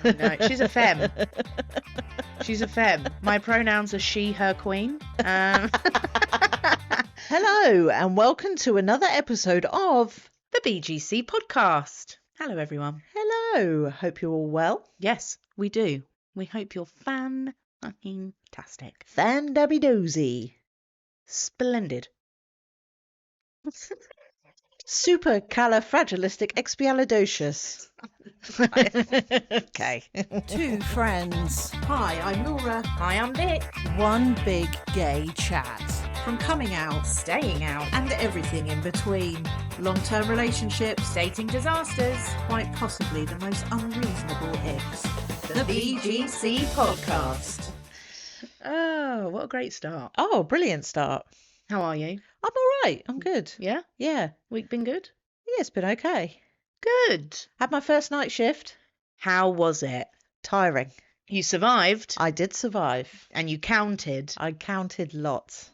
No, she's a femme. She's a femme. My pronouns are she, her, queen. Hello, and welcome to another episode of The BGC Podcast. Hello, everyone. Hello. Hope you're all well. Yes, we do. We hope you're fan-fucking-tastic. Fan-dabby-dozy. Splendid. Supercalifragilisticexpialidocious. Okay. Two friends. Hi, I'm Laura. Hi, I'm Vic. One big gay chat. From coming out Staying out. and everything in between. Long-term relationships, Dating disasters. quite possibly the most unreasonable ifs. The BGC Podcast. Oh, what a great start. Oh, brilliant start. How are you? I'm all right. I'm good. Yeah? Yeah. Week been good? Yeah, it's been okay. Good. Had my first night shift. How was it? Tiring. You survived I did survive. and you counted I counted lots.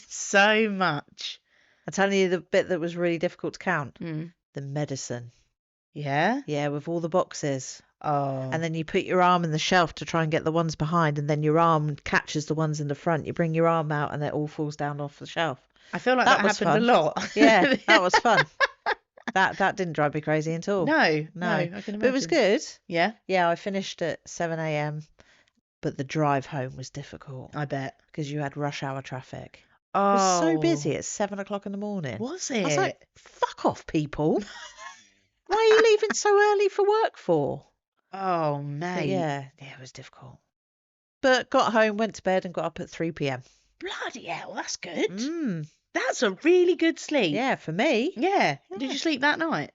so much. I'm telling you the bit that was really difficult to count. Mm. The medicine. Yeah? Yeah, with all the boxes. Oh. And then you put your arm in the shelf to try and get the ones behind, and then your arm catches the ones in the front. You bring your arm out and it all falls down off the shelf. I feel like that that was happened fun. a lot. Yeah, that was fun. That didn't drive me crazy at all. No, I can But imagine. it was good. Yeah, Yeah, I finished at 7 a.m. But the drive home was difficult I bet. because you had rush hour traffic. It Oh, was so busy at 7 o'clock in the morning. Was I was it? like, fuck off, people. Why are you leaving so early for work for? Oh, But mate. yeah, it was difficult. But got home, went to bed and got up at 3 p.m. Bloody hell, that's good. Mm, That's a really good sleep. yeah, for me. Yeah. Did Yeah. you sleep that night?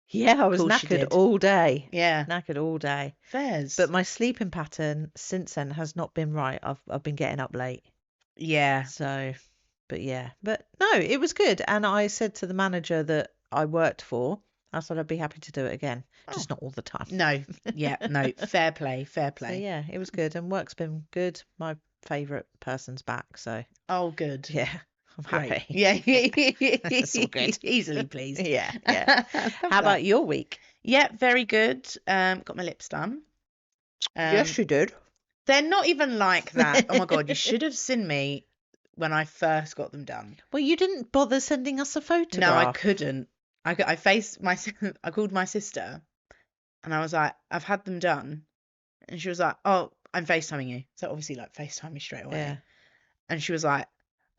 Yeah, I was Course you knackered did. all day. Yeah. Knackered all day. Fairs. But my sleeping pattern since then has not been right. I've been getting up late. yeah. So, but yeah. But no, it was good. And I said to the manager that I worked for, I said I'd be happy to do it again. Just not all the time. No. Yeah. No. Fair play. Fair So play. yeah, it was good. And work's been good. My favourite person's back. So Oh, good. yeah, I'm Great. happy. Yeah. That's all good. Easily pleased. Yeah, yeah. How about your week? Yeah, very good. Got my lips done. Yes, you did. They're not even like that. Oh my God, you should have seen me when I first got them done. Well, you didn't bother sending us a photograph. No, I couldn't. I called my sister and I was like, I've had them done. And she was like, oh, I'm FaceTiming you. So obviously like FaceTime me straight away. Yeah. And she was like,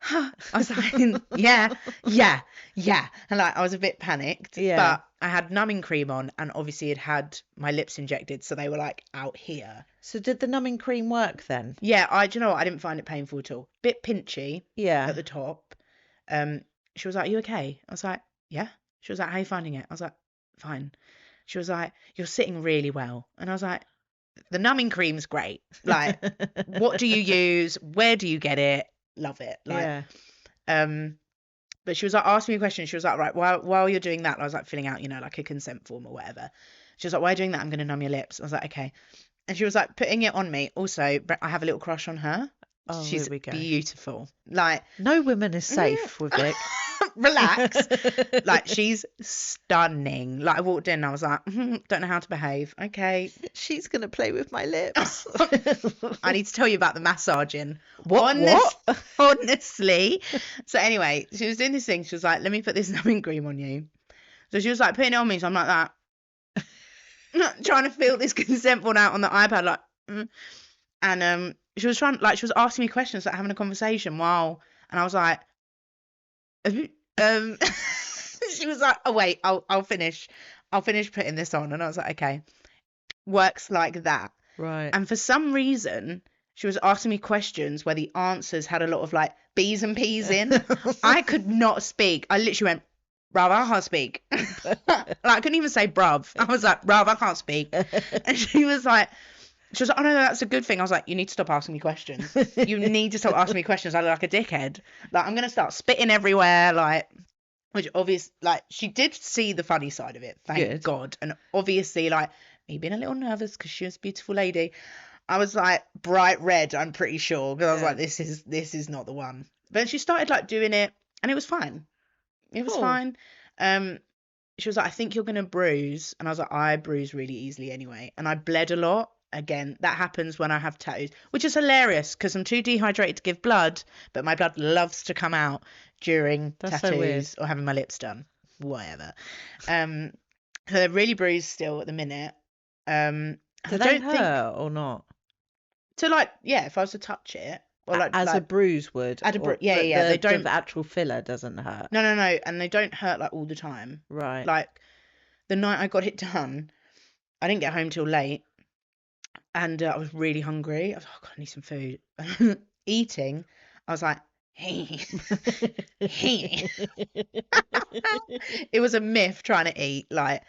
huh. I was like, yeah. And like, I was a bit panicked, Yeah. but I had numbing cream on and obviously had my lips injected. So they were like out here. So did the numbing cream work then? Yeah, do you know what? I didn't find it painful at all. Bit pinchy Yeah. at the top. She was like, you okay? I was like, yeah. She was like, how are you finding it? I was like, fine. She was like, you're sitting really well. And I was like, the numbing cream's great. Like, what do you use? Where do you get it? Love it. Like, Yeah. but she was like, ask me a question. She was like, right, while you're doing that, I was like filling out, like a consent form or whatever. She was like, while you're doing that, I'm going to numb your lips. I was like, okay. And she was like, putting it on me. Also, I have a little crush on her. Oh, She's here we go. beautiful. Like, No woman is safe with Vic. relax. Like, she's stunning. Like, I walked in and I was like, don't know how to behave. Okay. She's gonna play with my lips. I need to tell you about the massaging. What? Honestly. So anyway, she was doing this thing. She was like, let me put this numbing cream on you. So she was like putting it on me. So I'm like that. Trying to fill this consent form out on the iPad. Like, and she was she was asking me questions, like having a conversation while, and I was like, she was like, oh wait, I'll finish putting this on. And I was like, okay. Works like that. Right. And for some reason, she was asking me questions where the answers had a lot of like B's and P's in. I could not speak. I literally went, bruv, I can't speak. Like, I couldn't even say bruv. I was like, bruv, I can't speak. And she was like, oh no, that's a good thing. I was like, you need to stop asking me questions. You need to stop asking me questions. I look like a dickhead. Like, I'm going to start spitting everywhere. Like, which obviously, like, she did see the funny side of it. Thank God. And obviously, like, me being a little nervous because she was a beautiful lady, I was like bright red, I'm pretty sure. Because I was like, this is not the one. But she started like doing it and it was fine. It was fine. she was like, I think you're going to bruise. And I was like, I bruise really easily anyway. And I bled a lot. Again, that happens when I have tattoos, which is hilarious because I'm too dehydrated to give blood, but my blood loves to come out during That's so weird. tattoos or having my lips done, whatever. So they're really bruised still at the minute. Do I they don't think hurt or not? to like, yeah, if I was to touch it or like As a bruise would. At a or- yeah, but yeah, the, they don't. The actual filler doesn't hurt. No, and they don't hurt like all the time. Right. Like the night I got it done, I didn't get home till late. And I was really hungry. I was like, oh, God, I need some food. Eating, I was like, hey. It was a myth trying to eat, like,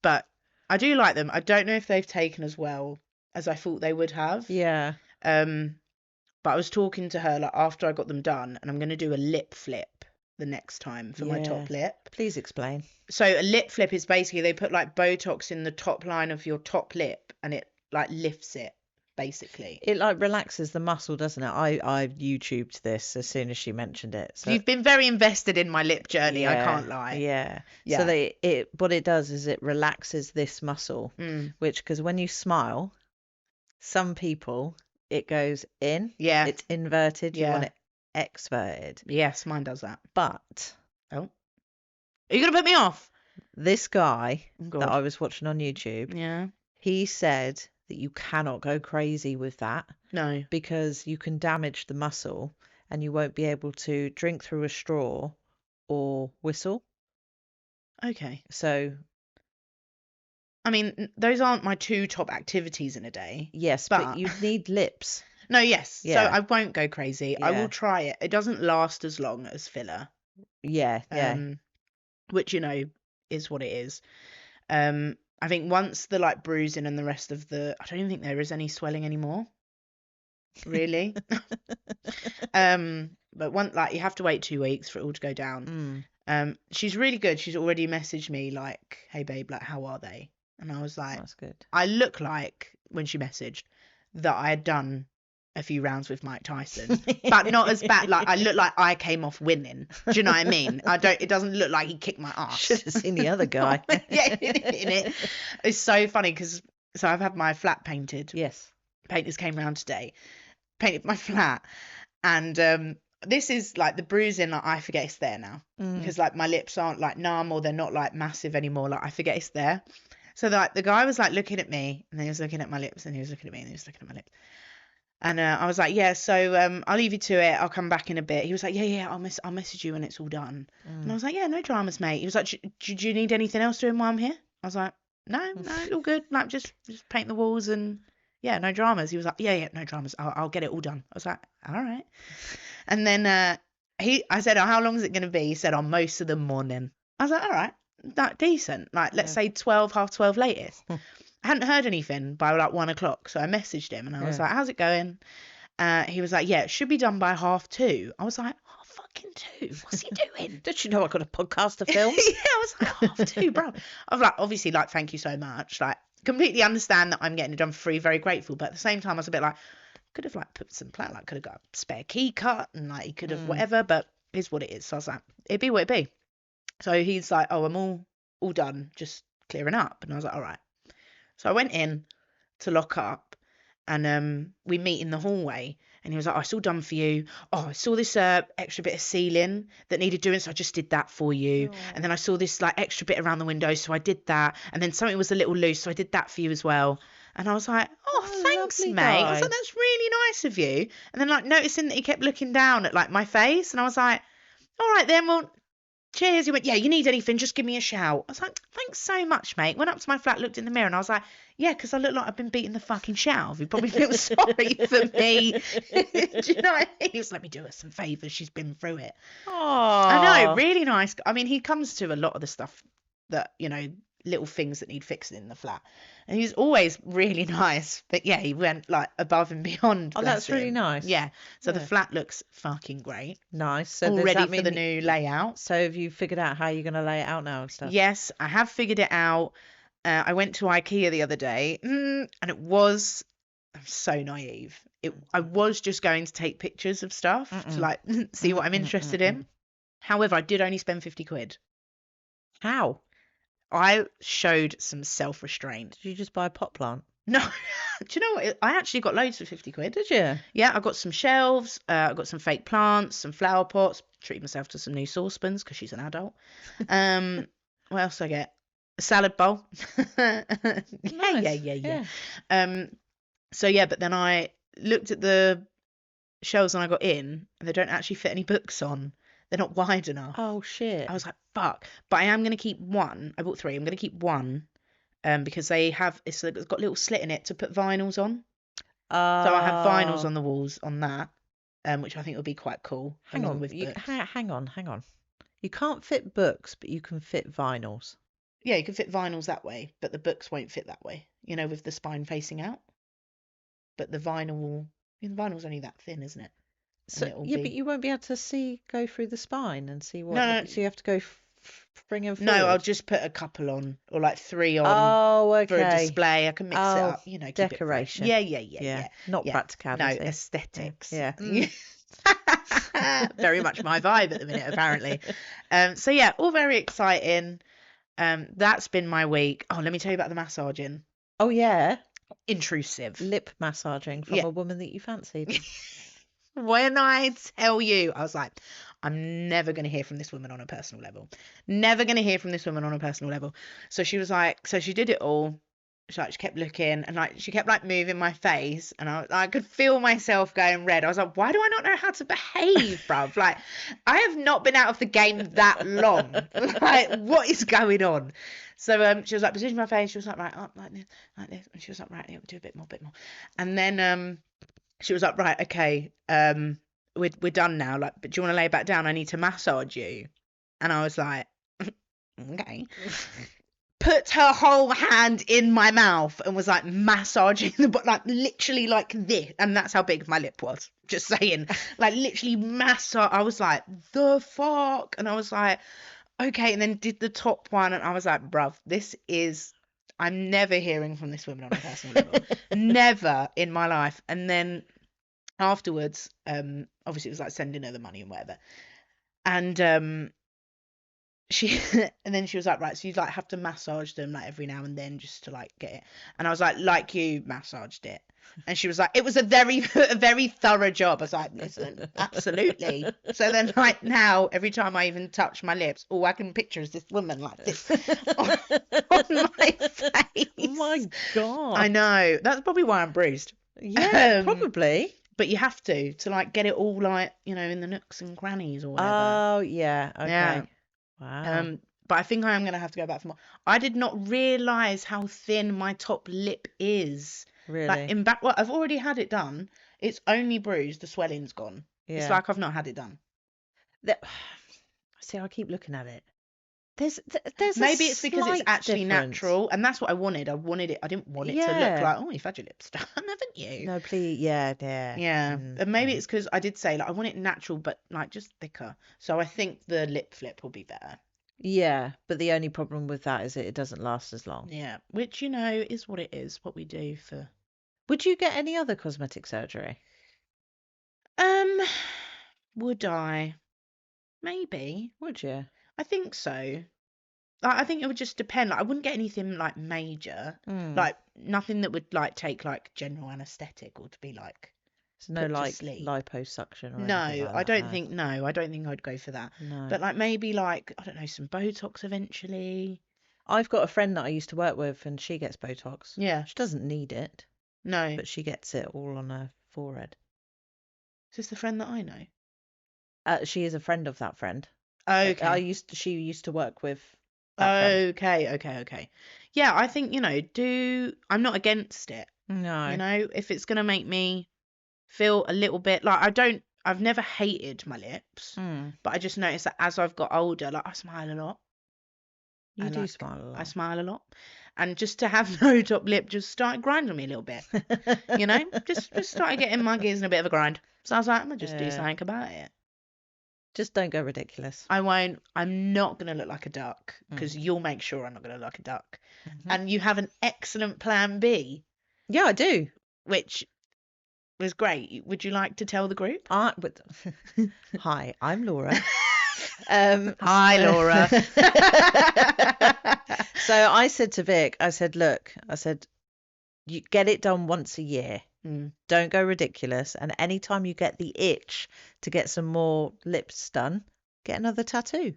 but I do like them. I don't know if they've taken as well as I thought they would have. Yeah. But I was talking to her like after I got them done, and I'm going to do a lip flip the next time for my top lip. Please explain. So a lip flip is basically they put like Botox in the top line of your top lip, and it like lifts it basically. It like relaxes the muscle, doesn't it? I YouTubed this as soon as she mentioned it. So You've been very invested in my lip journey, I yeah, can't lie. Yeah. Yeah. So what it does is it relaxes this muscle, which because when you smile, some people it goes in. Yeah. It's inverted. You Yeah. want it exverted. Yes, mine does that. But Are you gonna put me off? this guy Oh, God. that I was watching on YouTube, Yeah. he said that you cannot go crazy with that No. because you can damage the muscle and you won't be able to drink through a straw or whistle. Okay. So, I mean, those aren't my two top activities in a day. yes, but But- you need lips. No, yes. Yeah. So I won't go crazy. I Yeah. will try it. It doesn't last as long as filler. Yeah, yeah. Which, you know, is what it is. I think once the like bruising and the rest of the, I don't even think there is any swelling anymore. Really. But one like you have to wait 2 weeks for it all to go down. She's really good. She's already messaged me like, hey babe, like how are they? And I was like, That's good. I look like when she messaged that I had done a few rounds with Mike Tyson, but not as bad. Like I look like I came off winning. Do you know what I mean? It doesn't look like he kicked my ass. Should have seen the other guy. Yeah, in it. It's so funny because I've had my flat painted. Yes. Painters came round today, painted my flat, and this is like the bruising. Like I forget it's there now because like my lips aren't like numb or they're not like massive anymore. Like I forget it's there. So like the guy was like looking at me and then he was looking at my lips and he was looking at me and he was looking at my lips. And I was like, yeah, so I'll leave you to it. I'll come back in a bit. He was like, yeah, I'll message you when it's all done. And I was like, yeah, no dramas, mate. He was like, do you need anything else doing while I'm here? I was like, no, all good. Like just paint the walls and yeah, no dramas. He was like, yeah, no dramas. I'll get it all done. I was like, all right. And then I said, oh, how long is it going to be? He said, oh, most of the morning. I was like, all right, that decent. Like, let's say 12, half 12 latest. I hadn't heard anything by like 1 o'clock, so I messaged him and I was like, how's it going? He was like, yeah, it should be done by 2:30. I was like, oh, fucking 2. What's he doing? Did you know I got a podcast to film? Yeah, I was like, 2:30, bro. I was like, obviously, like, thank you so much. Like, completely understand that I'm getting it done for free, very grateful. But at the same time, I was a bit like, could have like put some plan, like could have got a spare key cut and like he could have whatever, but it's what it is. So I was like, it'd be what it be. So he's like, oh, I'm all done, just clearing up. And I was like, all right. So I went in to lock up and we meet in the hallway and he was like, oh, it's all done for you. Oh, I saw this extra bit of ceiling that needed doing, so I just did that for you. And then I saw this like extra bit around the window, so I did that. And then something was a little loose, so I did that for you as well. And I was like, oh, thanks, lovely mate. I was guy. like, that's really nice of you. And then like noticing that he kept looking down at like my face and I was like, all right then, well, cheers. He went, yeah, you need anything, just give me a shout. I was like, thanks so much, mate. Went up to my flat, looked in the mirror and I was like, yeah, because I look like I've been beating the fucking shit out of you. Probably feel sorry for me. Do you know what I mean? He was, let me do her some favours. She's been through it. Oh, I know, really nice. I mean, he comes to a lot of the stuff that, you know, little things that need fixing in the flat. And he's always really nice. But yeah, he went like above and beyond. Oh, bless that's really him. nice. Yeah. So the Yeah. flat looks fucking great. Nice. So All does ready that for mean the new layout. So have you figured out how you're going to lay it out now and stuff? Yes, I have figured it out. I went to IKEA the other day and it was, I'm so naive. I was just going to take pictures of stuff to like see what I'm interested in. However, I did only spend 50 quid. How? I showed some self-restraint. Did you just buy a pot plant? No, do you know what? I actually got loads for 50 quid. Did you? Yeah, I got some shelves. I got some fake plants, some flower pots. Treated myself to some new saucepans because she's an adult. What else did I get? A salad bowl. Nice. Yeah. So yeah, but then I looked at the shelves and I got in, and they don't actually fit any books on. They're not wide enough. Oh shit. I was like, fuck. But I am gonna keep one. I bought 3. I'm gonna keep one. Because it's got a little slit in it to put vinyls on. So I have vinyls on the walls on that, which I think would be quite cool. Hang on, with books. hang on. You can't fit books, but you can fit vinyls. Yeah, you can fit vinyls that way, but the books won't fit that way. You know, with the spine facing out. But the vinyl's only that thin, isn't it? So yeah, but you won't be able to go through the spine and see what. No. So you have to go bring them forward. No, I'll just put a couple on, or like 3 on. Oh, okay. For a display. I can mix it up, you know. Keep Decoration. It yeah. Not practicality. No, aesthetics. Yeah. Very much my vibe at the minute, apparently. So yeah, all very exciting. That's been my week. Oh, let me tell you about the massaging. Oh yeah. Intrusive. Lip massaging from a woman that you fancied. When I tell you, I was like, I'm never going to hear from this woman on a personal level. Never going to hear from this woman on a personal level. So she was like, so she did it all. She kept looking, and she kept moving my face, and I could feel myself going red. I was like, why do I not know how to behave, bruv? Like, I have not been out of the game that long. Like, what is going on? So she was like, position my face. She was like, right, up like this. And she was like, right, yeah, do a bit more. And then she was like, right, okay, we're done now. Like, but do you want to lay back down? I need to massage you. And I was like, okay. Put her whole hand in my mouth and was like massaging literally like this, and that's how big my lip was. Just saying, like literally massage. I was like, the fuck, and I was like, okay, and then did the top one, and I was like, bruv, I'm never hearing from this woman on a personal level, never in my life. And then afterwards, obviously it was like sending her the money and whatever, and and then she was like, right, so you have to massage them every now and then just to get it. And I was like you massaged it. And she was like, it was a very thorough job. I was like, listen, absolutely. So then now every time I even touch my lips, all I can picture is this woman like this on my face. Oh my God. I know. That's probably why I'm bruised. Yeah, probably. But you have to get it all in the nooks and crannies or whatever. Oh yeah. Okay. Yeah. Wow. But I think I am going to have to go back for more. I did not realise how thin my top lip is. Really? I've already had it done. It's only bruised. The swelling's gone. Yeah. It's like I've not had it done. See, I keep looking at it. There's maybe it's because it's actually difference. Natural, and that's what I wanted. I didn't want it to look like, oh, you've had your lips done, haven't you? No, please, yeah. And maybe it's because I did say I want it natural, but just thicker. So I think the lip flip will be better. Yeah, but the only problem with that is it doesn't last as long. Yeah, which is what it is. What we do for. Would you get any other cosmetic surgery? Would I? Maybe. Would you? I think so. I think it would just depend. I wouldn't get anything major, nothing that would take general anaesthetic or to be So no liposuction or no, anything like I that, don't think. No, I don't think I'd go for that. No. But maybe I don't know, some Botox eventually. I've got a friend that I used to work with, and she gets Botox. Yeah. She doesn't need it. No. But she gets it all on her forehead. Is this the friend that I know? She is a friend of that friend. Okay. She used to work with that friend. Okay. Yeah, I think, I'm not against it. No. If it's going to make me feel a little bit I've never hated my lips, but I just noticed that as I've got older, I smile a lot. You do smile a lot. I smile a lot. And just to have no top lip just started grinding me a little bit. Just started getting my gears in a bit of a grind. So I was like, I'm going to just do something about it. Just don't go ridiculous. I won't. I'm not going to look like a duck because you'll make sure I'm not going to look like a duck. Mm-hmm. And you have an excellent plan B. Yeah, I do. Which was great. Would you like to tell the group? Hi, I'm Laura. Hi, Laura. So I said to Vic, I said, look, I said, you get it done once a year. Don't go ridiculous. And anytime you get the itch to get some more lips done, get another tattoo.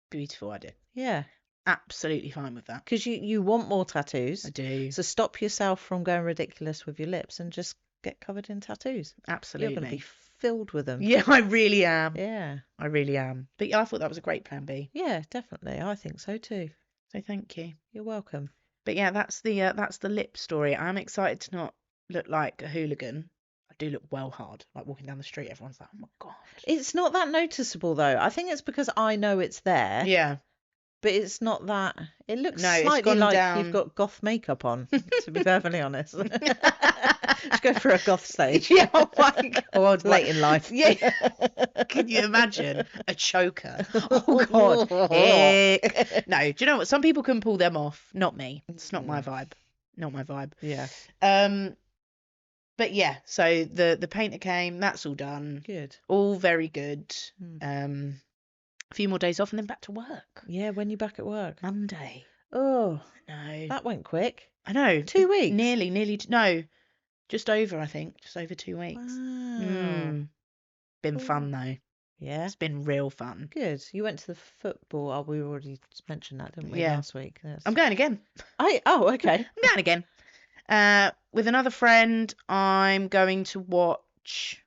Beautiful idea. Yeah. Absolutely fine with that. Because you want more tattoos. I do. So stop yourself from going ridiculous with your lips and just get covered in tattoos. Absolutely. You're going to be filled with them. Yeah, I really am. Yeah. I really am. But yeah, I thought that was a great plan B. Yeah, definitely. I think so too. So thank you. You're welcome. But yeah, that's the lip story. I'm excited to not look like a hooligan. I do look well hard. Like walking down the street, everyone's like, oh my God. It's not that noticeable though. I think it's because I know it's there. Yeah. But it's not that. It looks No, it's slightly gone like down. you've got goth makeup on, to be perfectly honest. Just go for a goth stage. Yeah, oh my God. Late in life. Yeah. Can you imagine? A choker. Oh God. Ick. No, do you know what? Some people can pull them off. Not me. It's not my vibe. Not my vibe. Yeah. But yeah, so the painter came, that's all done. Good. All very good. A few more days off and then back to work. Yeah, when you back at work? Monday. Oh, No. that went quick. I know. 2 weeks? Nearly. No, just over, I think. Just over 2 weeks. Wow. Been fun, though. Yeah. It's been real fun. Good. You went to the football. Oh, we already mentioned that, didn't we, Yeah. last week? I'm going again. Oh, okay. I'm going again. With another friend, I'm going to watch...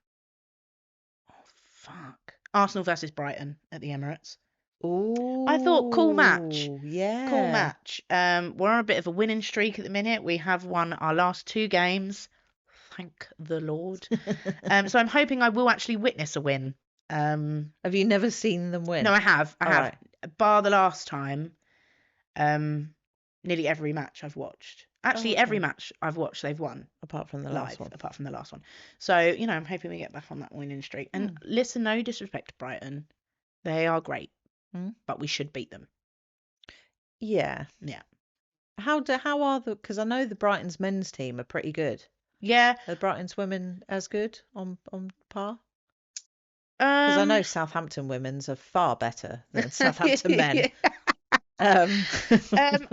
Oh, fuck. Arsenal versus Brighton at the Emirates. Oh, I thought, cool match. Yeah. Cool match. We're on a bit of a winning streak at the minute. We have won our last 2 games. Thank the Lord. So I'm hoping I will actually witness a win. Have you never seen them win? No, I have. All right. Bar the last time. Nearly every match I've watched. Actually, okay. every match I've watched, they've won Apart from the live. last one. Apart from the last one. So, you know, I'm hoping we get back on that winning streak. And listen, no disrespect to Brighton. They are great. But we should beat them. Yeah. Yeah. How are the? Because I know the Brighton's men's team are pretty good. Yeah. Are the Brighton's women as good on par? Because I know Southampton women's are far better than Southampton men. Do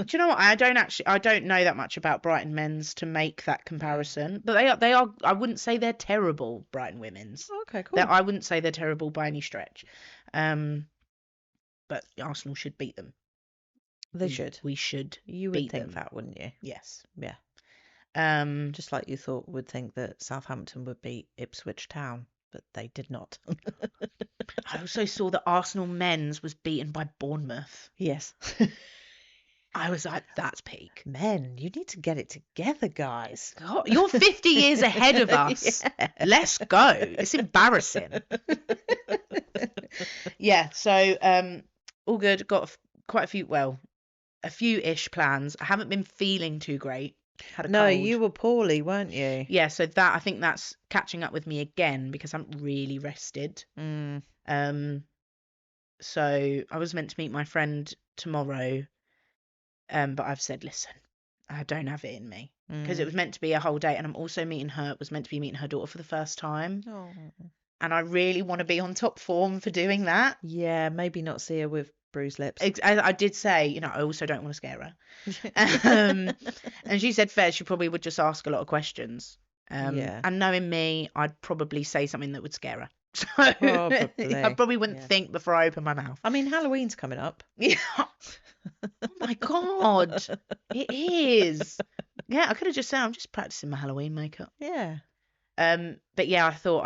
you know what? I don't know that much about Brighton men's to make that comparison. But they are. I wouldn't say they're terrible. Brighton women's. Okay, cool. I wouldn't say they're terrible by any stretch. But Arsenal should beat them. They should. We should. You would beat think them. that, wouldn't you? Yes. Yeah. Just Just like you would think that Southampton would beat Ipswich Town, but they did not. I also saw that Arsenal men's was beaten by Bournemouth. Yes. I was like, that's peak. Men, you need to get it together, guys. God, you're 50 years ahead of us. Yeah. Let's go. It's embarrassing. Yeah, so all good. Got quite a few-ish plans. I haven't been feeling too great. Had a No, cold. you were poorly, weren't you? Yeah, so I think that's catching up with me again because I'm really rested. So I was meant to meet my friend tomorrow, but I've said, listen, I don't have it in me because it was meant to be a whole day, and I'm also meeting her daughter for the first time, Oh. and I really want to be on top form for doing that. Yeah, maybe not see her with bruised lips. I did say, you know, I also don't want to scare her. And she said fair, she probably would just ask a lot of questions. Yeah. And knowing me, I'd probably say something that would scare her. So Probably. I probably wouldn't Yeah. think before I open my mouth. I mean, Halloween's coming up. Yeah. Oh my God. It is. Yeah, I could have just said I'm just practicing my Halloween makeup. Yeah. But yeah, I thought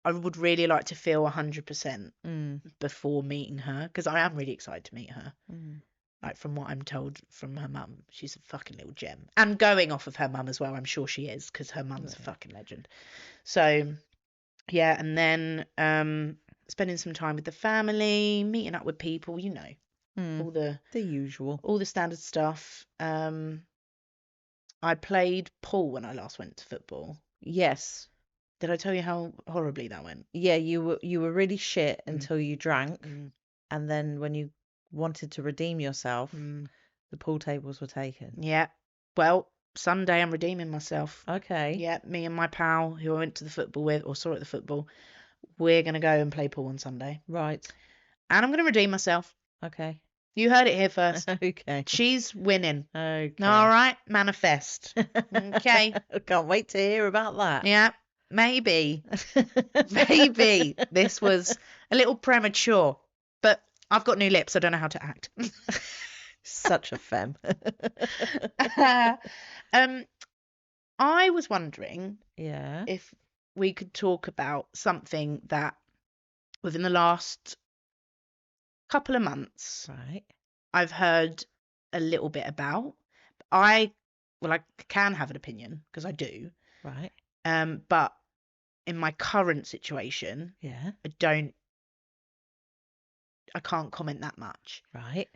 I would really like to feel 100% before meeting her because I am really excited to meet her. Like from what I'm told from her mum, she's a fucking little gem. And going off of her mum as well, I'm sure she is because her mum's a fucking legend. So yeah, and then spending some time with the family, meeting up with people, you know, all the usual. all the standard stuff. I played pool when I last went to football. Yes. Did I tell you how horribly that went? Yeah, you were really shit until you drank, and then when you wanted to redeem yourself, the pool tables were taken. Yeah. Well, Sunday I'm redeeming myself. Okay. Yeah, me and my pal who I went to the football with or saw at the football, we're going to go and play pool on Sunday. Right. And I'm going to redeem myself. Okay. You heard it here first. Okay. She's winning. Okay. All right, manifest. Okay. I can't wait to hear about that. Yeah, maybe this was a little premature, but I've got new lips. I don't know how to act. Such a femme. I was wondering Yeah. if we could talk about something that within the last couple of months Right. I've heard a little bit about. I can have an opinion because I do. Right. But in my current situation, Yeah. I can't comment that much. Right.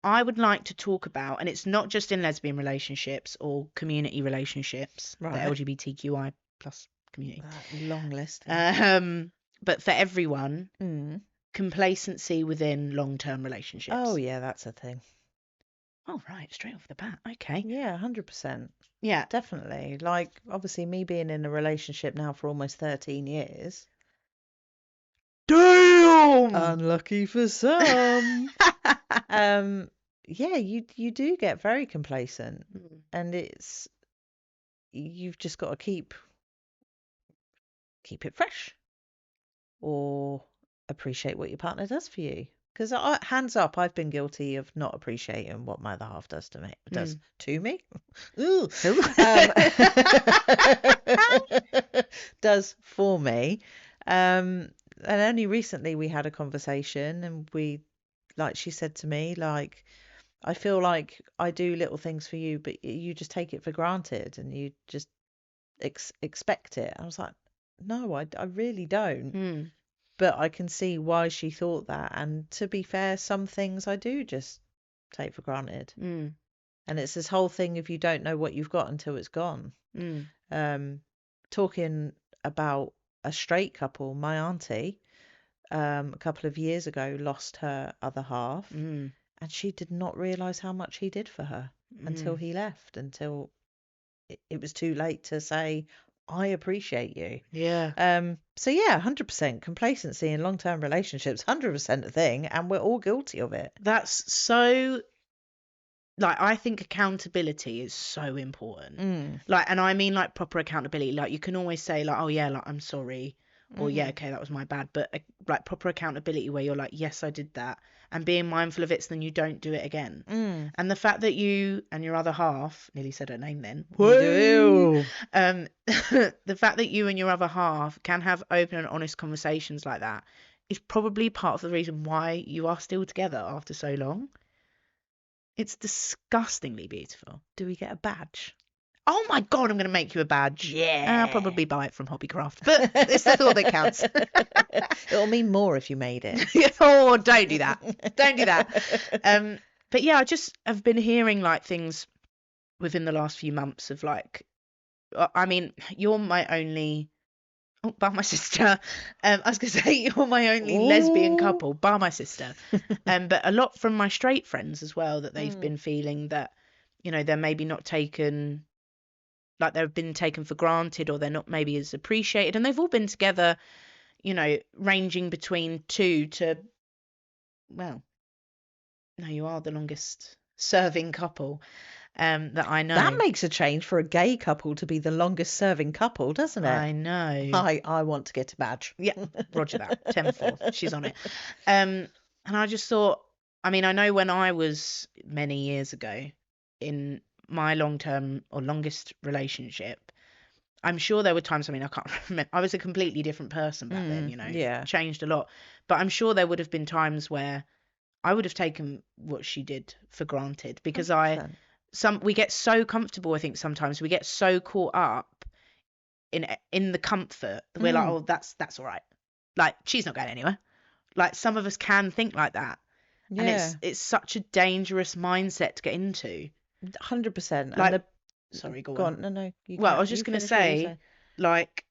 I would like to talk about, and it's not just in lesbian relationships or community relationships, Right. the LGBTQI plus community. That long list. But for everyone, complacency within long-term relationships. Oh, yeah, that's a thing. Oh, right, straight off the bat. Okay. Yeah, 100%. Yeah. Definitely. Like, obviously, me being in a relationship now for almost 13 years. Damn! Unlucky for some. Yeah, you do get very complacent, and you've just got to keep it fresh, or appreciate what your partner does for you. Because hands up, I've been guilty of not appreciating what my other half does to me. Ooh. Does for me. And only recently we had a conversation, and she said to me, like, I feel like I do little things for you, but you just take it for granted and you just expect it. I was like, no, I really don't. But I can see why she thought that. And to be fair, some things I do just take for granted. And it's this whole thing of you don't know what you've got until it's gone. Talking about a straight couple, my auntie, a couple of years ago, lost her other half. And she did not realise how much he did for her until he left, until it was too late to say, I appreciate you. Yeah. So yeah, 100% complacency in long-term relationships, 100% a thing, and we're all guilty of it. That's so, like, I think accountability is so important. Like, and I mean, like, proper accountability. Like, you can always say, like, oh yeah, like, I'm sorry, or yeah, okay, that was my bad. But like proper accountability where you're like, yes, I did that, and being mindful of it so then you don't do it again. And the fact that you and your other half, nearly said her name then, the fact that you and your other half can have open and honest conversations like that is probably part of the reason why you are still together after so long. It's disgustingly beautiful. Do we get a badge? Oh my God, I'm going to make you a badge. Yeah. I'll probably buy it from Hobbycraft, but it's the thought that counts. It'll mean more if you made it. Oh, don't do that. Don't do that. But yeah, I just have been hearing like things within the last few months of like, I mean, you're my only, bar my sister. I was going to say you're my only lesbian couple, bar my sister. But a lot from my straight friends as well, that they've been feeling that, you know, they're maybe not taken, like they've been taken for granted, or they're not maybe as appreciated. And they've all been together, you know, ranging between 2 to, well, no, you are the longest serving couple that I know. That makes a change for a gay couple to be the longest serving couple, doesn't it? I know. I want to get a badge. Yeah, roger that. 10-4. She's on it. And I just thought, I mean, I know when I was many years ago in my long-term or longest relationship, I'm sure there were times, I mean, I can't remember, I was a completely different person back then, you know. Yeah. Changed a lot. But I'm sure there would have been times where I would have taken what she did for granted, because 100%. We get so comfortable, I think sometimes we get so caught up in the comfort that we're like, oh, that's all right. Like, she's not going anywhere. Like, some of us can think like that. Yeah. And it's such a dangerous mindset to get into. 100%. Like, And sorry, go on. on. No. Well, I was just going to say, like,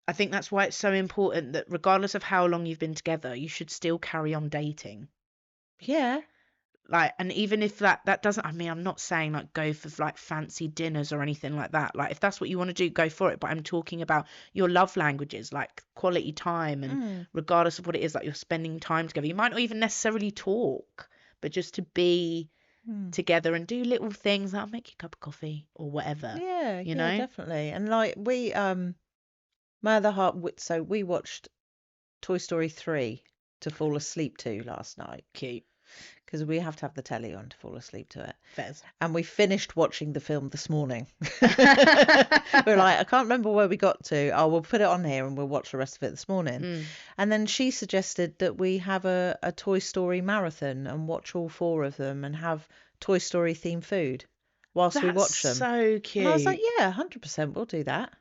I think that's why it's so important that regardless of how long you've been together, you should still carry on dating. Yeah. Like, and even if that doesn't, I mean, I'm not saying like go for like fancy dinners or anything like that. Like, if that's what you want to do, go for it. But I'm talking about your love languages, like quality time, and regardless of what it is, like you're spending time together. You might not even necessarily talk, but just to be together and do little things. Like, I'll make you a cup of coffee or whatever. Yeah, you yeah, know? definitely. And like we, my other half, so we watched Toy Story 3 to fall asleep to last night. Cute. Because we have to have the telly on to fall asleep to it. Fairs. And we finished watching the film this morning. We're like, I can't remember where we got to. Oh, we'll put it on here and we'll watch the rest of it this morning. And then she suggested that we have a Toy Story marathon and watch all 4 of them and have Toy Story themed food whilst we watch them. So cute. And I was like, yeah, 100% we'll do that.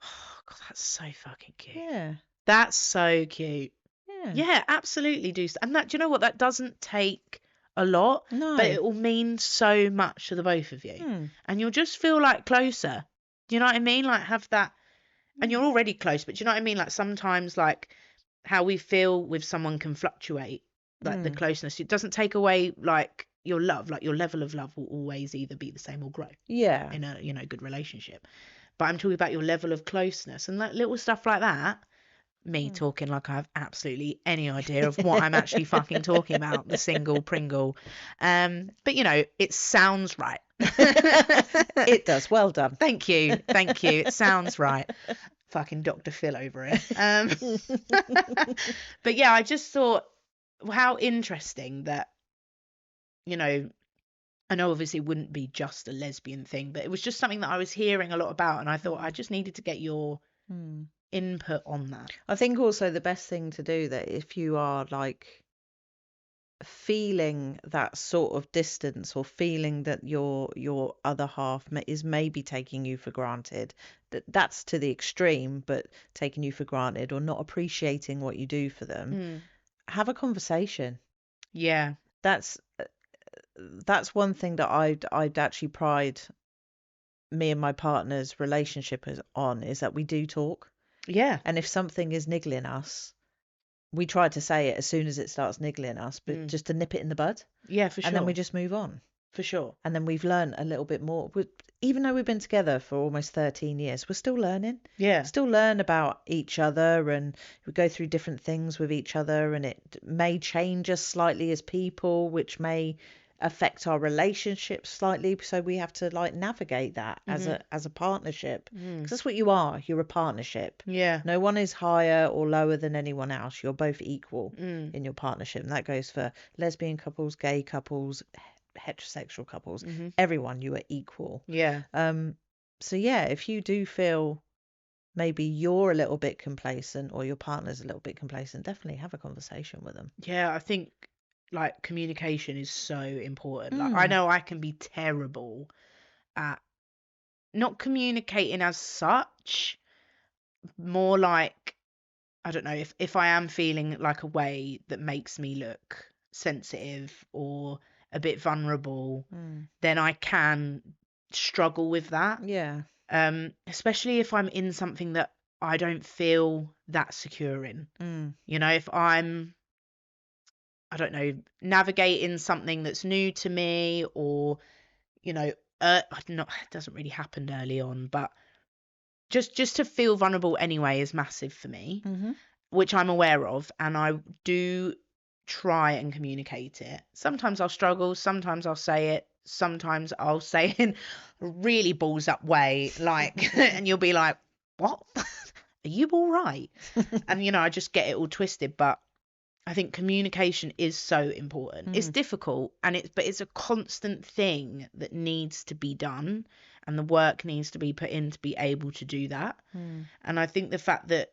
Oh, God, that's so fucking cute. Yeah. That's so cute. Yeah. Yeah, absolutely do. And that, do you know what? That doesn't take a lot, No. but it will mean so much to the both of you. And you'll just feel like closer. Do you know what I mean? Like, have that, and you're already close, but do you know what I mean? Like, sometimes, like, how we feel with someone can fluctuate, like the closeness. It doesn't take away like your love. Like, your level of love will always either be the same or grow. Yeah. In a, you know, good relationship. But I'm talking about your level of closeness and like little stuff like that. Me talking like I have absolutely any idea of what I'm actually fucking talking about, the single Pringle. But you know, it sounds right. It does. Well done. Thank you. Thank you. It sounds right. Fucking Dr. Phil over it. But yeah, I just thought how interesting that, you know, I know obviously it wouldn't be just a lesbian thing, but it was just something that I was hearing a lot about, and I thought I just needed to get your input on that. I think also the best thing to do that if you are like feeling that sort of distance or feeling that your other half is maybe taking you for granted, that's to the extreme, but taking you for granted or not appreciating what you do for them, have a conversation. Yeah, that's one thing that I'd actually pride me and my partner's relationship on, is that we do talk. Yeah. And if something is niggling us, we try to say it as soon as it starts niggling us, but just to nip it in the bud. Yeah, for sure. And then we just move on. For sure. And then we've learned a little bit more. Even though we've been together for almost 13 years, we're still learning. Yeah. Still learn about each other, and we go through different things with each other, and it may change us slightly as people, which may affect our relationship slightly, so we have to like navigate that as a partnership, because that's what you are. You're a partnership. Yeah. No one is higher or lower than anyone else. You're both equal in your partnership, and that goes for lesbian couples, gay couples, heterosexual couples. Everyone, you are equal. Yeah. So yeah, if you do feel maybe you're a little bit complacent or your partner's a little bit complacent, definitely have a conversation with them. Yeah, I think like communication is so important. Like, I know I can be terrible at not communicating as such, more like, I don't know, if I am feeling like a way that makes me look sensitive or a bit vulnerable, then I can struggle with that. Yeah. Especially if I'm in something that I don't feel that secure in. You know, if I'm, I don't know, navigating something that's new to me, or, you know, it doesn't really happen early on, but just to feel vulnerable anyway is massive for me, which I'm aware of, and I do try and communicate it. Sometimes I'll struggle, sometimes I'll say it, sometimes I'll say it in a really balls up way, like, and you'll be like, what? Are you all right? And, you know, I just get it all twisted, but I think communication is so important. It's difficult, but it's a constant thing that needs to be done, and the work needs to be put in to be able to do that. And I think the fact that,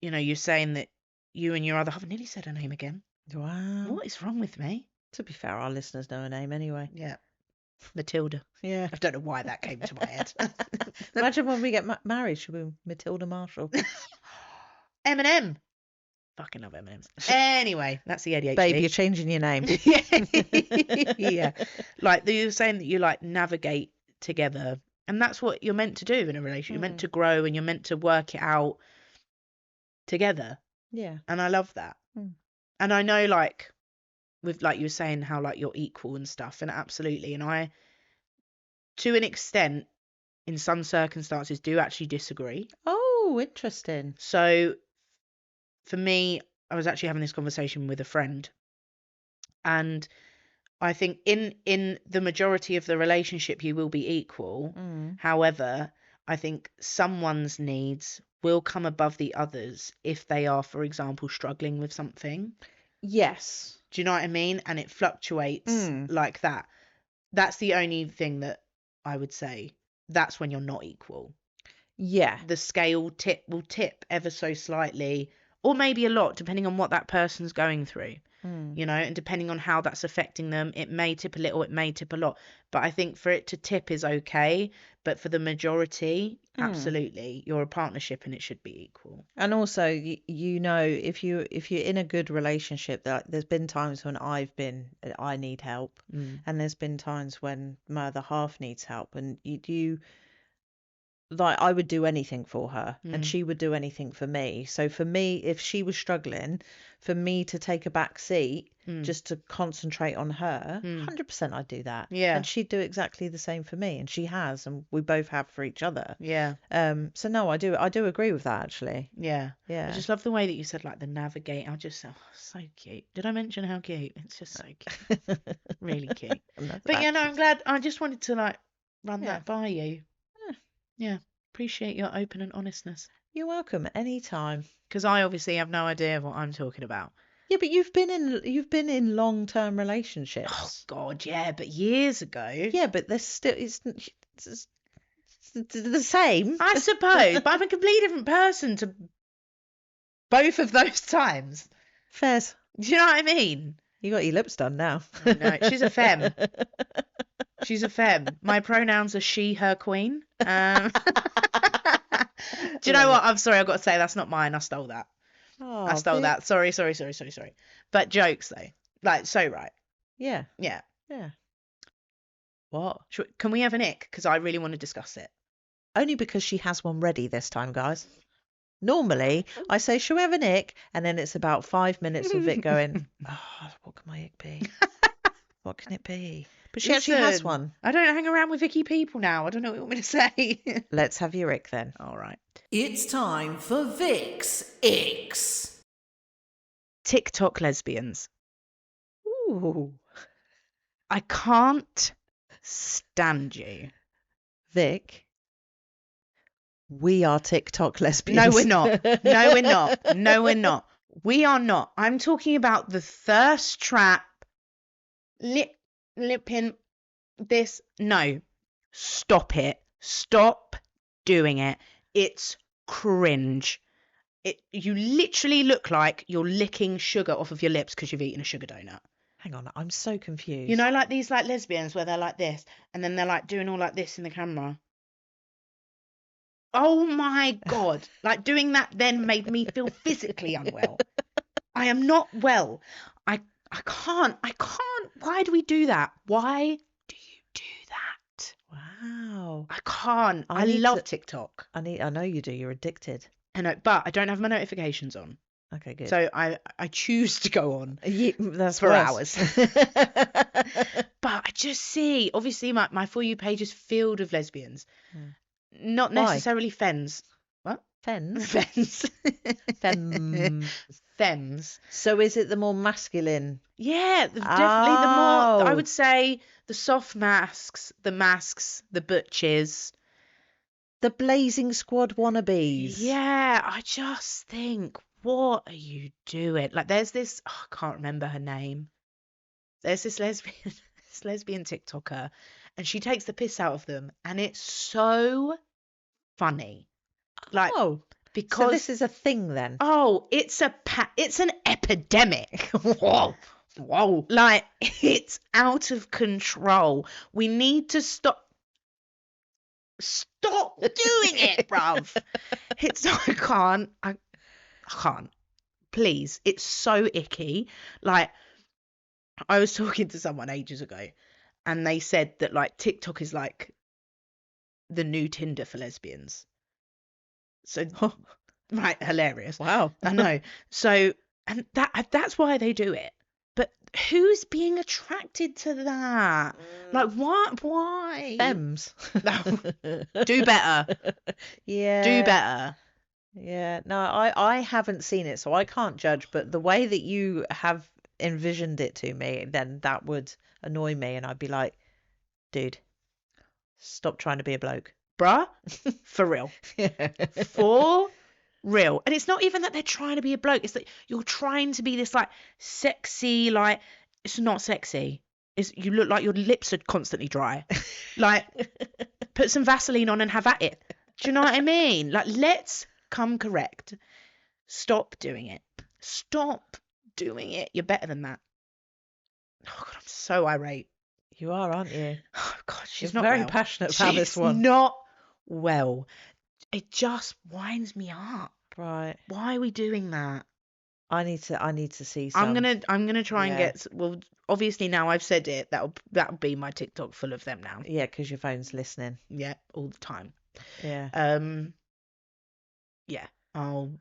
you know, you're saying that you and your other half, I nearly said her name again. Wow. What is wrong with me? To be fair, our listeners know her name anyway. Yeah. Matilda. Yeah. I don't know why that came to my head. Imagine when we get married, she'll be Matilda Marshall. Eminem. Fucking love M&Ms. Anyway, that's the ADHD. Babe, you're changing your name. Yeah. Like you were saying that you like navigate together, and that's what you're meant to do in a relationship. You're meant to grow, and you're meant to work it out together. Yeah. And I love that. And I know, like, with like you were saying how like you're equal and stuff, and absolutely, and I, to an extent, in some circumstances, do actually disagree. Oh, interesting. So for me, I was actually having this conversation with a friend, and I think in the majority of the relationship you will be equal. However, I think someone's needs will come above the others if they are, for example, struggling with something. Yes. Do you know what I mean? And it fluctuates like that. That's the only thing that I would say. That's when you're not equal. Yeah. The scale will tip ever so slightly, or maybe a lot, depending on what that person's going through. You know, and depending on how that's affecting them, it may tip a little, it may tip a lot. But I think for it to tip is okay. But for the majority, absolutely, you're a partnership and it should be equal. And also, you know, if you're in a good relationship, that there's been times when I need help, and there's been times when my other half needs help, and you like I would do anything for her, and she would do anything for me. So for me, if she was struggling, for me to take a back seat just to concentrate on her, 100% I'd do that. Yeah. And she'd do exactly the same for me, and she has, and we both have for each other. Yeah. So no, I do agree with that actually. Yeah. Yeah. I just love the way that you said like the navigate. I just so cute. Did I mention how cute? It's just so cute. Really cute. But yeah, no, I'm glad. I just wanted to like run that by you. Yeah. Appreciate your open and honestness. You're welcome anytime. Because I obviously have no idea what I'm talking about. Yeah, but you've been in long-term relationships. Oh God, yeah, but years ago. Yeah, but there's still it's the same. I suppose, but I'm a completely different person to both of those times. Fairs. Do you know what I mean? You got your lips done now. No, she's a femme. She's a femme. My pronouns are she, her, queen. Do you know what? I'm sorry, I've got to say that's not mine. I stole that. Oh, I stole that. Sorry. But jokes though. Like, so right. Yeah. Yeah. Yeah. What? Can we have an ick? Because I really want to discuss it. Only because she has one ready this time, guys. Normally, I say, shall we have an ick? And then it's about 5 minutes of Vic going, oh, what can my ick be? What can it be? But she actually has one. I don't hang around with icky people now. I don't know what you want me to say. Let's have your ick then. All right. It's time for Vic's Icks. TikTok lesbians. Ooh. I can't stand you. Vic, we are TikTok lesbians. No, we're not. No, we're not. No, we're not. We are not. I'm talking about the thirst trap, lipping this. No. Stop it. Stop doing it. It's cringe. You literally look like you're licking sugar off of your lips because you've eaten a sugar donut. Hang on, I'm so confused. You know, like these like lesbians where they're like this and then they're like doing all like this in the camera. Oh my God. Like doing that then made me feel physically unwell. I am not well. I can't. Why do we do that? Why do you do that? Wow. I can't. I love TikTok. I know you do. You're addicted. I know, but I don't have my notifications on. Okay, good. So I choose to go on that's for worse. hours. But I just see, obviously my For You page is filled with lesbians. Not necessarily femmes. What? Femmes? Femmes. Femmes. Femmes. So is it the more masculine? Yeah, definitely the more, I would say, the soft masks, the butches. The Blazing Squad wannabes. Yeah, I just think, what are you doing? Like, there's this, I can't remember her name. There's this lesbian TikToker, and she takes the piss out of them, and it's so funny. Like, because so this is a thing then. Oh, it's an epidemic. Whoa. Like, it's out of control. We need to stop doing it, bruv. I can't. Please. It's so icky. Like, I was talking to someone ages ago and they said that like TikTok is like the new Tinder for lesbians. So right, hilarious. Wow. I know. So, and that's why they do it. But who's being attracted to that? Like, what? Why? Thems. Do better. Yeah. Do better. Yeah. No, I haven't seen it, so I can't judge. But the way that you have envisioned it to me, then that would annoy me, and I'd be like, dude, stop trying to be a bloke. Bruh, for real. For real. And it's not even that they're trying to be a bloke. It's that you're trying to be this like sexy, like it's not sexy. It's you look like your lips are constantly dry. Like put some Vaseline on and have at it. Do you know what I mean? Like let's come correct. Stop doing it. Stop doing it. You're better than that. Oh God, I'm so irate. You are, aren't you? Oh God, she's You're not very well. passionate about this She's one. not well. It just winds me up. Right. Why are we doing that? I need to see some. I'm gonna try and Yeah. get. Well, obviously now I've said it. That'll be my TikTok full of them now. Yeah, because your phone's listening. Yeah, all the time. Yeah. Yeah. I'll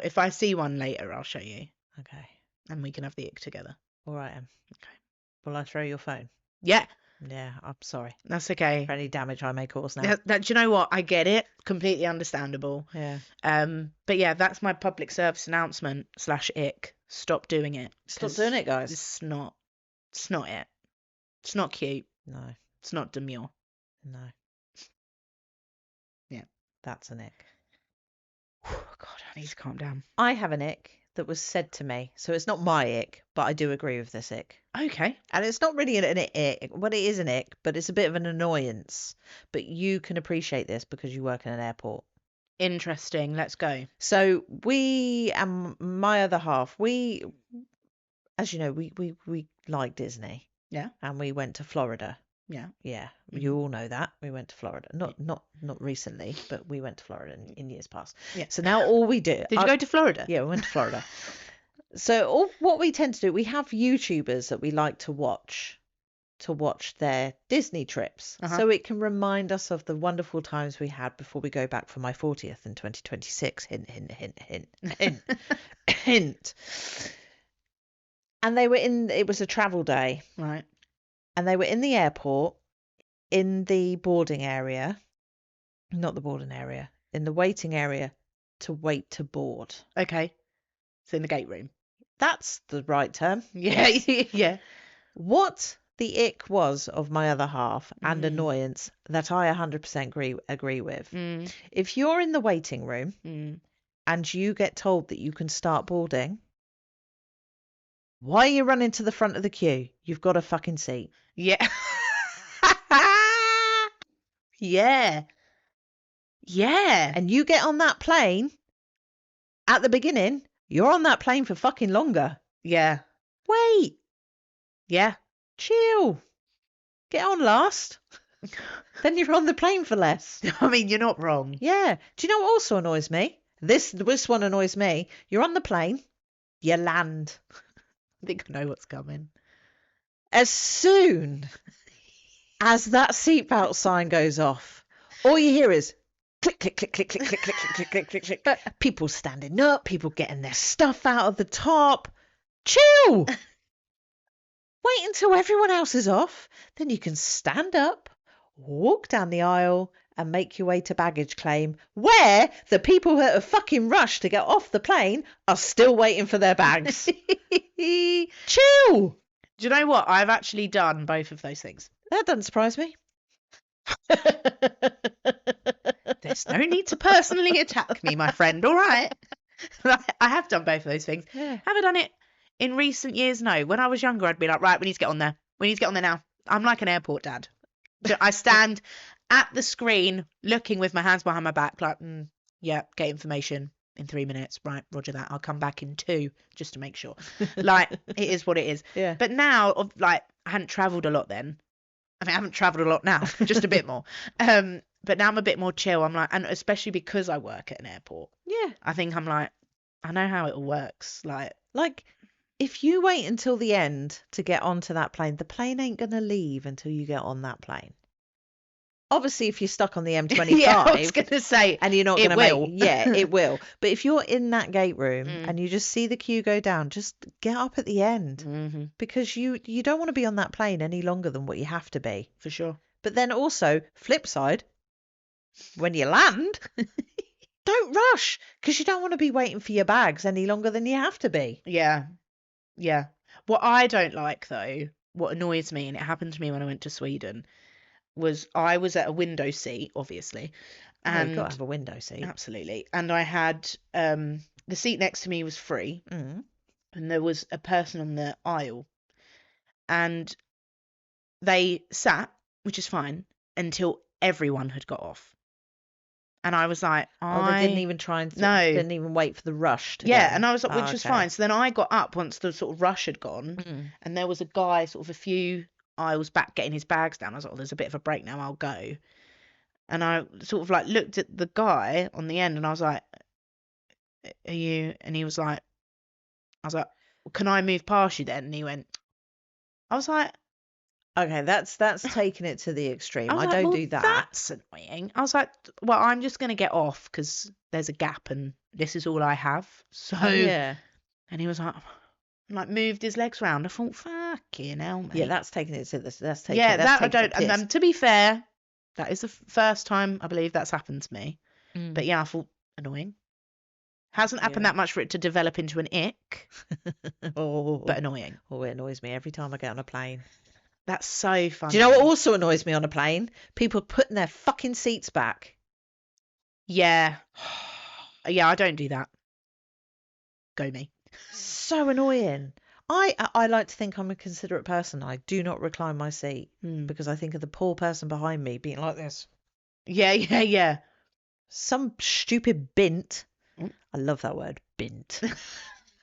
if I see one later, I'll show you, Okay. and we can have the ick together. All right, Em. Okay. Will I throw your phone? Yeah, Yeah, I'm sorry that's okay. for any damage I may cause now. Do you know what? I get it. Completely understandable. Yeah. But yeah, that's my public service announcement / ick. Stop doing it. Stop 'Cause doing it, guys. It's not it. It's not cute. No, It's not demure. no. Yeah. That's an ick. Oh, God, I need to calm down. I have an ick that was said to me. So it's not my ick, but I do agree with this ick. Okay. And it's not really an ick. Well, it is an ick, but it's a bit of an annoyance. But you can appreciate this because you work in an airport. Interesting. Let's go. So we and my other half, we, as you know, we like Disney. Yeah. And we went to Florida. Yeah. Yeah, you all know that. We went to Florida. Not recently, but we went to Florida in years past. Yeah. So now all we do. Did you go to Florida? Yeah, we went to Florida. So what we tend to do, we have YouTubers that we like to watch their Disney trips. Uh-huh. So it can remind us of the wonderful times we had before we go back for my 40th in 2026. Hint, hint, hint, hint, hint, hint. And it was a travel day. Right. And they were in the airport, in the boarding area, not the boarding area, in the waiting area to wait to board. Okay. It's in the gate room. That's the right term. Yeah. Yeah. What the ick was of my other half and annoyance that I 100% agree with. If you're in the waiting room and you get told that you can start boarding, why are you running to the front of the queue? You've got a fucking seat. Yeah. Yeah. Yeah. And you get on that plane at the beginning, you're on that plane for fucking longer. Yeah. Wait, Yeah. chill. Get on last. Then you're on the plane for less. I mean, you're not wrong. Yeah. Do you know what also annoys me? This one annoys me. You're on the plane, you land. I think I know what's coming. As soon as that seatbelt sign goes off, all you hear is click, click, click, click, click, click, click, click, click, click, click, click. People standing up, people getting their stuff out of the top. Chill. Wait until everyone else is off. Then you can stand up, walk down the aisle, and make your way to baggage claim, where the people that have fucking rushed to get off the plane are still waiting for their bags. Chill. Do you know what? I've actually done both of those things. That doesn't surprise me. There's no need to personally attack me, my friend. All right. I have done both of those things. Yeah. Have I done it in recent years? No. When I was younger, I'd be like, right, we need to get on there. We need to get on there now. I'm like an airport dad. I stand at the screen looking with my hands behind my back like, yeah, get information in 3 minutes. Right, roger that. I'll come back in 2 just to make sure. Like, it is what it is. Yeah. But now, I hadn't travelled a lot then. I mean, I haven't travelled a lot now, just a bit more. But now I'm a bit more chill. I'm like, and especially because I work at an airport. Yeah. I think I'm like, I know how it all works. Like, if you wait until the end to get onto that plane, the plane ain't going to leave until you get on that plane. Obviously, if you're stuck on the M25, Yeah, I was gonna say, and you're not it going to will. it will. But if you're in that gate room Mm. and you just see the queue go down, just get up at the end, Mm-hmm. because you don't want to be on that plane any longer than what you have to be. For sure. But then also, flip side, when you land, don't rush, because you don't want to be waiting for your bags any longer than you have to be. Yeah. Yeah. What I don't like, though, what annoys me, and it happened to me when I went to Sweden, was I was at a window seat, obviously. Oh, And you've got to have a window seat. absolutely. And I had the seat next to me was free, Mm. and there was a person on the aisle. And they sat, which is fine, until everyone had got off. And I was like, Oh, they didn't even try and No. didn't even wait for the rush to Yeah, go. and I was like, which Oh, was okay. fine. So then I got up once the sort of rush had gone, Mm. and there was a guy sort of a few aisles back getting his bags down. I was like, oh, there's a bit of a break now, I'll go. And I sort of like looked at the guy on the end, and I was like, are you? And he was like, I was like, well, can I move past you then? And he went, I was like, Okay, that's taking it to the extreme. I was I like, don't well, do that. That's annoying. I was like, well, I'm just going to get off because there's a gap and this is all I have. So, Yeah. and he was like moved his legs round. I thought, fucking hell, mate. Yeah, that's taking it to this. That's taking Yeah, that's that I taking don't. the piss. And to be fair, that is the first time I believe that's happened to me. Mm. But yeah, I thought annoying. Hasn't happened Yeah. that much for it to develop into an ick, Oh, but annoying. oh, it annoys me every time I get on a plane. That's so funny. Do you know what also annoys me on a plane? People putting their fucking seats back. Yeah. Yeah, I don't do that. Go me. So annoying. I like to think I'm a considerate person. I do not recline my seat Mm. because I think of the poor person behind me being like this. Yeah, yeah, yeah. Some stupid bint, Mm. I love that word, bint,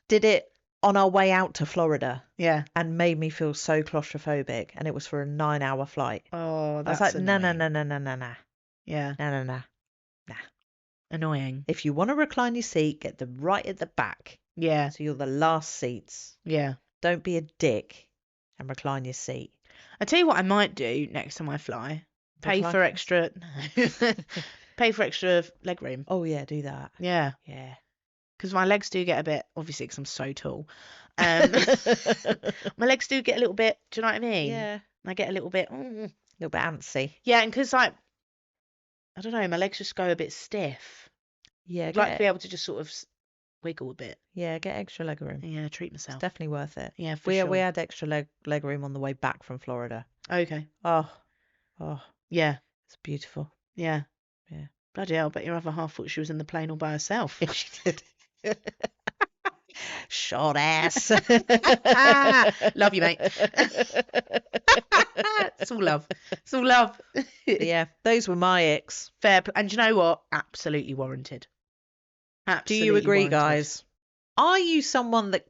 did it on our way out to Florida Yeah. and made me feel so claustrophobic. And it was for a 9-hour flight. Oh, I was that's like, no, annoying. no. Yeah, annoying. If you want to recline your seat, get them right at the back. Yeah, So you're the last seats. yeah. Don't be a dick and recline your seat. I tell you what I might do next time I fly. Pay for extra. No. Pay for extra leg room. Oh, yeah, do that. Yeah, Yeah. because my legs do get a bit. Obviously, because I'm so tall. My legs do get a little bit. Do you know what I mean? Yeah. I get a little bit. A little bit antsy. Yeah, and because like, I don't know, my legs just go a bit stiff. Yeah, I'd like to be able to just sort of wiggle a bit. get extra leg room. Yeah, treat It's myself. definitely worth it. Yeah, for We sure. had extra leg room on the way back from Florida. Okay. Oh, Yeah, it's beautiful. yeah. Yeah. Bloody hell, but your other half thought she was in the plane all by herself. Yeah, she did. Short ass. Love you, mate. It's all love. It's all love. Yeah, those were my icks. Fair. And do you know what? Absolutely warranted. Do Absolutely you agree, warranted. guys? Are you someone that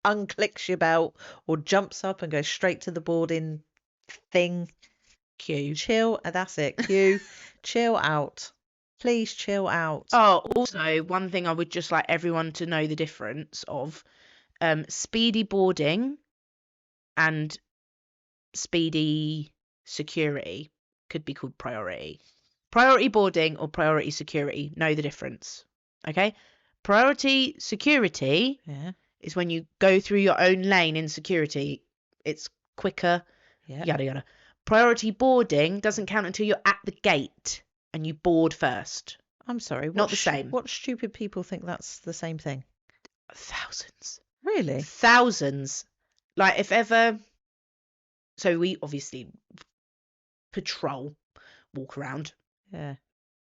unclicks your belt or jumps up and goes straight to the boarding thing? Q. Chill. That's it. Q. Chill out. Please chill out. Oh, also, one thing I would just like everyone to know the difference of speedy boarding and speedy security could be called priority. Priority boarding or priority security, know the difference. Okay? Priority security Yeah. is when you go through your own lane in security. It's quicker, Yeah. yada yada. Priority boarding doesn't count until you're at the gate and you board first. I'm sorry. Not the same. What stupid people think that's the same thing? Thousands. Really? Thousands. Like if ever. So we obviously patrol, walk around, Yeah.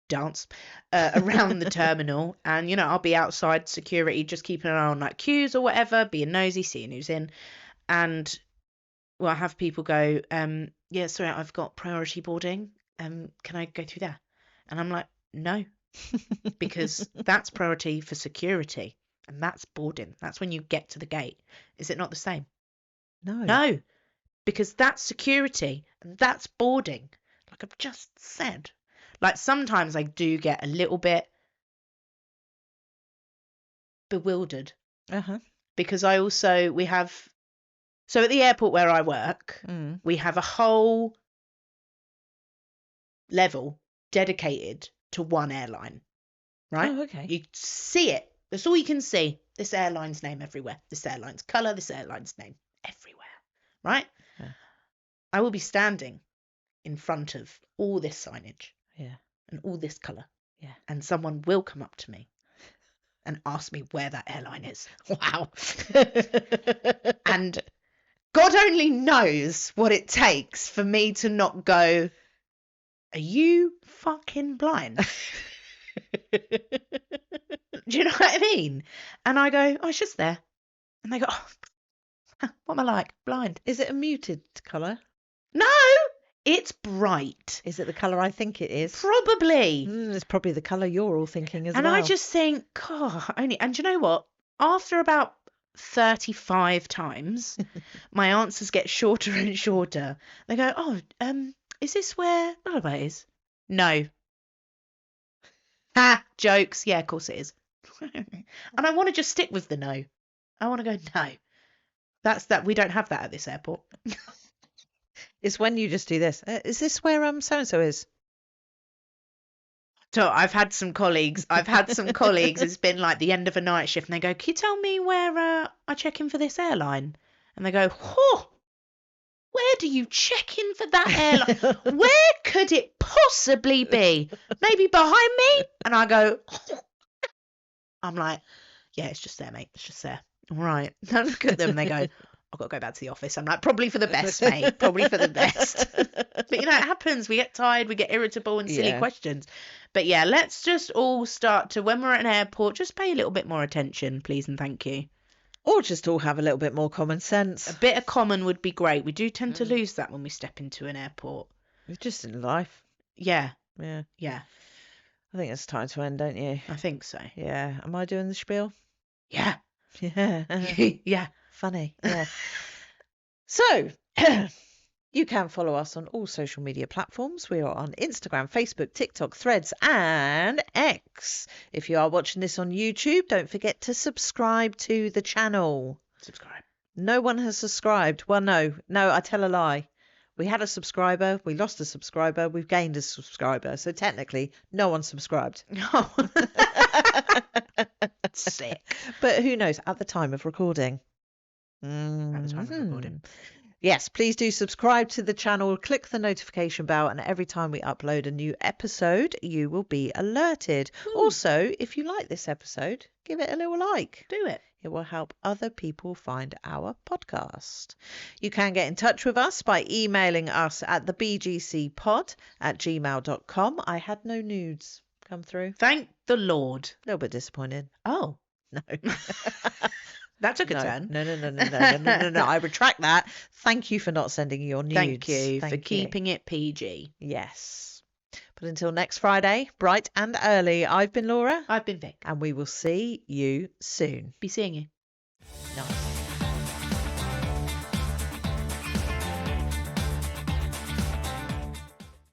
dance around the terminal, and you know I'll be outside security just keeping an eye on like queues or whatever, being nosy, seeing who's in, and well I have people go yeah sorry I've got priority boarding, can I go through there? And I'm like no, because that's priority for security and that's boarding, that's when you get to the gate. Is it not the same? No, because that's security and that's boarding, like I've just said. Like sometimes I do get a little bit bewildered Uh-huh. because we have, so at the airport where I work, Mm. we have a whole level dedicated to one airline, right? Oh, okay. You see it. That's all you can see. This airline's name everywhere. This airline's colour, this airline's name everywhere, right? Yeah. I will be standing in front of all this signage Yeah. and all this colour. Yeah. And someone will come up to me and ask me where that airline is. Wow. And God only knows what it takes for me to not go, are you fucking blind? Do you know what I mean? And I go, oh, it's just there. And they go, oh, what am I like? Blind. Is it a muted colour? No, it's bright. Is it the colour I think it is? Probably. It's probably the colour you're all thinking as And well. I just think, God, and do you know what? After about 35 times, my answers get shorter and shorter. They go, oh, is this where blah, blah, blah is? No. Ha, jokes. Yeah, of course it is. And I want to just stick with the no. I want to go, no. That's that. We don't have that at this airport. It's when you just do this. Is this where so-and-so is? So I've had some colleagues. It's been like the end of a night shift, and they go, "Can you tell me where I check in for this airline?" And they go, "Oh, where do you check in for that airline? Where could it possibly be? Maybe behind me?" And I go, oh. I'm like, "Yeah, it's just there, mate. It's just there." All right. I look at them, and they go, "I've got to go back to the office." I'm like, "Probably for the best, mate. Probably for the best." But you know, it happens. We get tired, we get irritable and silly questions. But yeah, let's just all start to, when we're at an airport, just pay a little bit more attention, please and thank you. Or just all have a little bit more common sense. A bit of common would be great. We do tend to lose that when we step into an airport. It's just in life. Yeah. Yeah. Yeah. I think it's time to end, don't you? I think so. Yeah. Am I doing the spiel? Yeah. Yeah. Yeah. Funny. Yeah. So, you can follow us on all social media platforms. We are on Instagram, Facebook, TikTok, Threads, and X. If you are watching this on YouTube, don't forget to subscribe to the channel. Subscribe. No one has subscribed. Well, no, I tell a lie. We had a subscriber, we lost a subscriber, we've gained a subscriber. So technically, no one subscribed. No. Sick. But who knows, at the time of recording. At the time of recording. Yes, please do subscribe to the channel, click the notification bell, and every time we upload a new episode, you will be alerted. Ooh. Also, if you like this episode, give it a little like. Do it. It will help other people find our podcast. You can get in touch with us by emailing us at thebgcpod@gmail.com. I had no nudes come through. Thank the Lord. A little bit disappointed. Oh. No. That took a turn. No. I retract that. Thank you for not sending your nudes. Thank you for keeping it PG. Yes. But until next Friday, bright and early, I've been Laura. I've been Vic. And we will see you soon. Be seeing you. Nice.